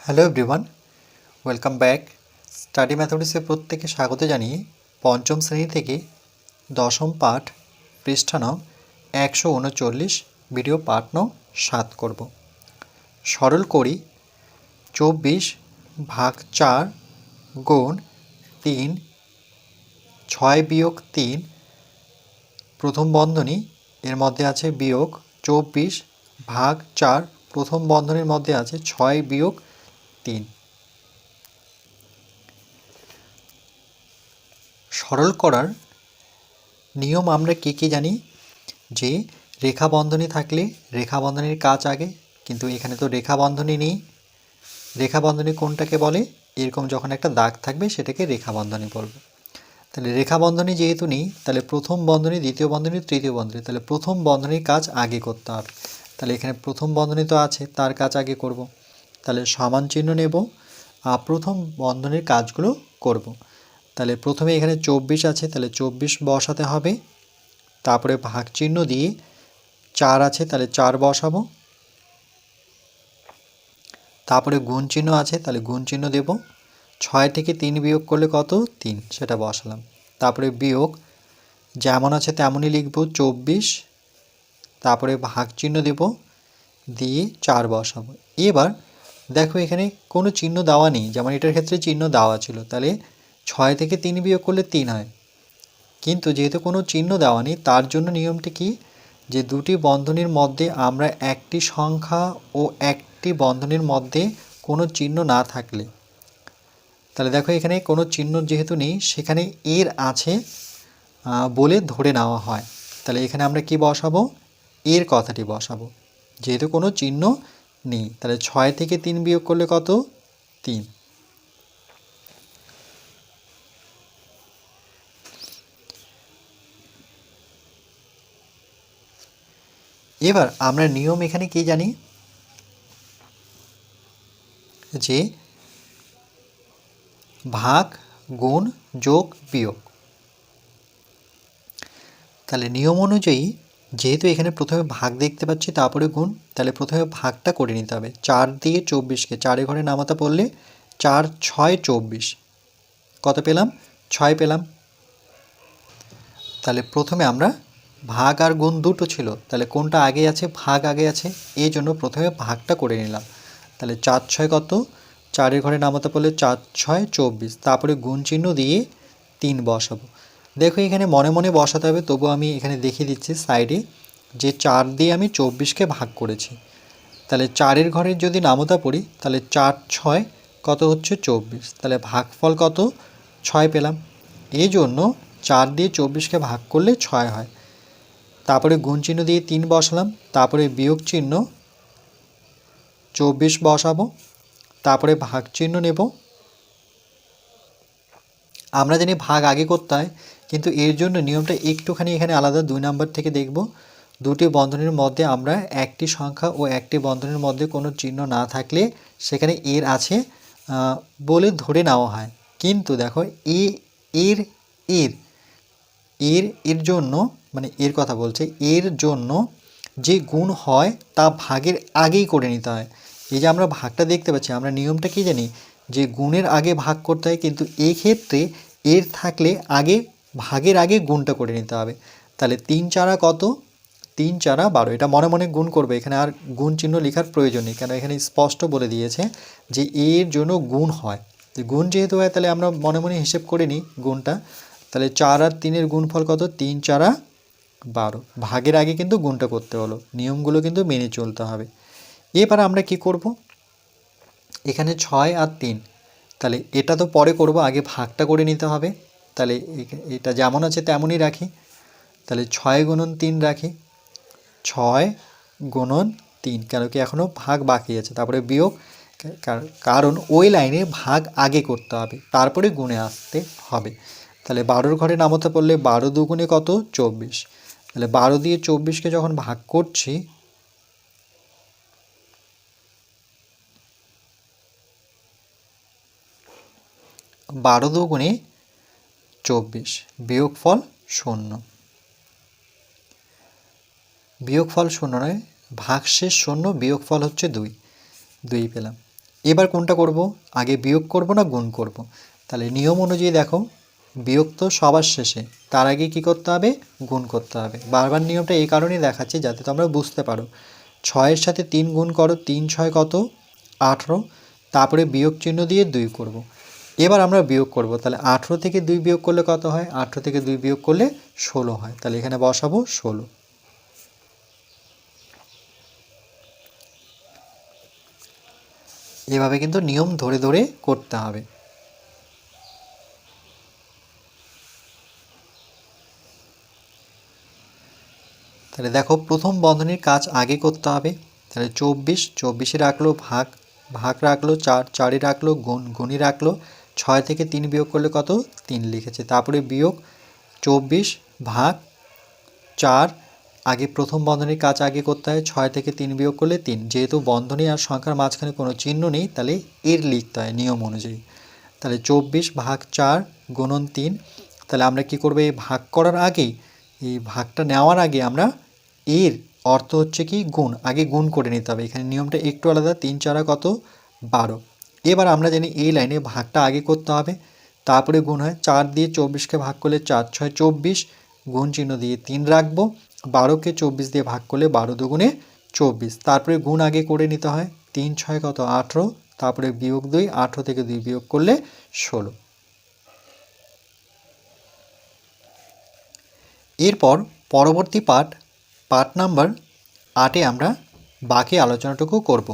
Hello everyone, welcome back. Study ম্যাথমেটিক্সে প্রত্যেকে স্বাগত জানিয়ে পঞ্চম শ্রেণী থেকে দশম পাঠ পৃষ্ঠা নং 139 ভিডিও পাঠ নং 7 করব। সরল করি 24/4 গুণ 3 6-3 প্রথম বন্ধনী এর মধ্যে আছে বিয়োগ 24/4 প্রথম বন্ধনীর মধ্যে আছে 6-3। সরল করার নিয়ম আমরা কি জানি যে রেখা বন্ধনী থাকলে রেখা বন্ধনীর কাজ আগে, কিন্তু এখানে তো রেখা বন্ধনী নেই। রেখা বন্ধনী কোনটাকে বলে? এরকম যখন একটা দাগ থাকবে সেটাকে রেখা বন্ধনী বলবো। তাহলে রেখা বন্ধনী যেহেতু নেই, তাহলে প্রথম বন্ধনী, দ্বিতীয় বন্ধনী, তৃতীয় বন্ধনী, তাহলে প্রথম বন্ধনীর কাজ আগে করতে হবে। তাহলে এখানে প্রথম বন্ধনী তো আছে, তার কাজ আগে করব। তাহলে সমান চিহ্ন নেব আর প্রথম বন্ধনীর কাজগুলো করব। তাহলে প্রথমে এখানে 24 আছে, তাহলে 24 বসাতে হবে। তারপরে ভাগ চিহ্ন দিয়ে 4 আছে, তাহলে 4 বসাবো। তারপরে গুণ চিহ্ন আছে, তাহলে গুণ চিহ্ন দেব। 6 থেকে 3 বিয়োগ করলে কত? 3, সেটা বসালাম। তারপরে বিয়োগ যেমন আছে তেমনই লিখব 24, তারপরে ভাগ চিহ্ন দেব, দিয়ে 4 বসাবো। এবার দেখো এখানে কোনো চিহ্ন দেওয়া নেই, যেমন এটার ক্ষেত্রে চিহ্ন দেওয়া ছিল, তাহলে 6 থেকে 3 বিয়োগ করলে 3 হয়। কিন্তু যেহেতু কোনো চিহ্ন দেওয়া নেই, তার জন্য নিয়মটি কি, যে দুটি বন্ধনীর মধ্যে আমরা একটি সংখ্যা ও একটি বন্ধনীর মধ্যে কোনো চিহ্ন না থাকলে, তাহলে দেখো এখানে কোনো চিহ্ন যেহেতু নেই, সেখানে এর আছে বলে ধরে নেওয়া হয়। তাহলে এখানে আমরা কি বসাবো? এর কথাটি বসাবো, যেহেতু কোনো চিহ্ন নেই। তাহলে 6 থেকে 3 বিয়োগ করলে কত? 3। এবার আমরা নিয়ম এখানে কি জানি, যে ভাগ গুণ যোগ বিয়োগ। তাহলে নিয়ম অনুযায়ী যেহেতু এখানে প্রথমে ভাগ দেখতে পাচ্ছি, তারপরে গুণ, তাহলে প্রথমে ভাগটা করে নিতে হবে। 4 দিয়ে 24কে 4 ঘরে নামাতে পড়লে 4 6 24, কত পেলাম? 6 পেলাম। তাহলে প্রথমে আমরা ভাগ আর গুণ দুটো ছিল, তাহলে কোনটা আগে আছে? ভাগ আগে আছে, এই জন্য প্রথমে ভাগটা করে নিলাম। তাহলে 4 6 কত? 4 ঘরে নামাতে পড়লে 4 6 24, তারপরে গুণ চিহ্ন দিয়ে 3 বসাবো। দেখো এখানে মনে মনে বসাতে হবে, তবু আমি এখানে দেখিয়ে দিচ্ছি সাইডে, যে 4 দিয়ে আমি 24কে ভাগ করেছি। তাহলে 4 ঘরে যদি নামতা পড়ি, তাহলে 4 6 কত হচ্ছে? 24, তাহলে ভাগফল কত? 6 পেলাম। এই জন্য 4 দিয়ে 24কে ভাগ করলে 6 হয়। তারপরে গুণ চিহ্ন দিয়ে 3 বসালাম, তারপরে বিয়োগ চিহ্ন 24 বসাবো, তারপরে ভাগ চিহ্ন নেব। আমরা জানি ভাগ আগে করতে হয়, কিন্তু এর জন্য নিয়মটা একটুখানি এখানে আলাদা। 2 নাম্বার থেকে দেখব, দুটি বন্ধনীর মধ্যে আমরা একটি সংখ্যা ও একটি বন্ধনীর মধ্যে কোনো চিহ্ন না থাকলে সেখানে এর আছে বলে ধরে নেওয়া হয়। কিন্তু দেখো এর এর এর এর জন্য, মানে এর কথা বলছে, এর জন্য যে গুণ হয় তা ভাগের আগেই করে নিতে হয়। এই যে আমরা ভাগটা দেখতে পাচ্ছি, আমরা নিয়মটা কি জানি, যে গুণের আগে ভাগ করতে হয়, কিন্তু এই ক্ষেত্রে এর থাকলে আগে ভাগের আগে গুণটা করে নিতে হবে। তাহলে 3 4 কত? 3 4 12, এটা মনে মনে গুণ করবে, এখানে আর গুণ চিহ্ন লেখার প্রয়োজন নেই, কেন এখানে স্পষ্ট বলে দিয়েছে যে এর জন্য গুণ হয়। গুণ যেহেতু হয়, তাহলে আমরা মনে মনে হিসেব করে নিই গুণটা। তাহলে 4 আর 3-এর গুণফল কত? 3 4 12। ভাগের আগে কিন্তু গুণটা করতে হলো, নিয়মগুলো কিন্তু মেনে চলতে হবে। এবার আমরা কি করব, এখানে 6 আর 3, তাহলে এটা তো পরে করব, আগে ভাগটা করে নিতে হবে। তাহলে এটা যেমন আছে তেমনই রাখি। তাহলে 6 গুণন 3 রাখি, 6 গুণন 3, কেন কি এখনও ভাগ বাকি আছে। তারপরে বিয়োগ, কারণ ওই লাইনে ভাগ আগে করতে হবে, তারপরে গুণে আসতে হবে। তাহলে 12 ঘরে নামাতে পড়লে 12 দুগুণে কত? 24। তাহলে 12 দিয়ে 24কে যখন ভাগ করছি, 12 দুগুণে 24, বিয়োগফল 0। বিয়োগফল 0 নয়, ভাগশেষ 0, বিয়োগফল হচ্ছে 2 পেলাম। এবার কোনটা করব, আগে বিয়োগ করব না গুণ করব? তাহলে নিয়ম অনুযায়ী দেখো, বিয়োগ তো সবার শেষে, তার আগে কি করতে হবে, গুণ করতে হবে। বারবার নিয়মটা এই কারণেই দেখাচ্ছি যাতে তোমরা বুঝতে পারো। 6-এর সাথে 3 গুণ করো, 3 6 কত, 18। তারপরে বিয়োগ চিহ্ন দিয়ে 2 করব। এবার আমরা বিয়োগ করব, তাহলে 18 থেকে 2 বিয়োগ করলে কত হয়, 18 থেকে 2 বিয়োগ করলে 16 হয়। তাহলে এখানে বসাবো 16। এভাবে কিন্তু নিয়ম ধরে ধরে করতে হবে। তাহলে দেখো, প্রথম বন্ধনীর কাজ আগে করতে হবে। তাহলে 24, 24-এ রাখলো ভাগ, ভাগ রাখলো 4, 4-ই রাখলো গুণ, গুণই রাখলো। 6 থেকে 3 বিয়োগ করলে কত, 3 লিখেছে। তারপরে বিয়োগ 24 ভাগ 4, আগে প্রথম বন্ধনীর কাজ আগে করতে হয়। 6 থেকে 3 বিয়োগ করলে 3, যেহেতু বন্ধনী আর সংখ্যার মাঝখানে কোনো চিহ্ন নেই তাহলে এর লিখতে হয় নিয়ম অনুযায়ী। তাহলে 24 ভাগ 4 গুণন 3। তাহলে আমরা কি করব, এই ভাগ করার আগে, এই ভাগটা নেওয়ার আগে আমরা এর অর্থ হচ্ছে কি গুণ, আগে গুণ করে নিতে হবে। এখানে নিয়মটা একটু আলাদা। 3 4 কত, 12। এবার আমরা জানি এই লাইনে ভাগটা আগে করতে হবে, তারপরে গুণ হয়। 4 দিয়ে 24কে ভাগ করলে 4 6 24, গুণ চিহ্ন দিয়ে 3 রাখবো। 12কে 24 দিয়ে ভাগ করলে 12 দুগুণে 24, তারপরে গুণ আগে করে নিতে হয়। 3 6 কত, 18, তারপরে বিয়োগ 2, 18 থেকে 2 বিয়োগ করলে 16। এরপর পরবর্তী পাঠ নাম্বার 8-এ আমরা বাকি আলোচনাটুকু করব।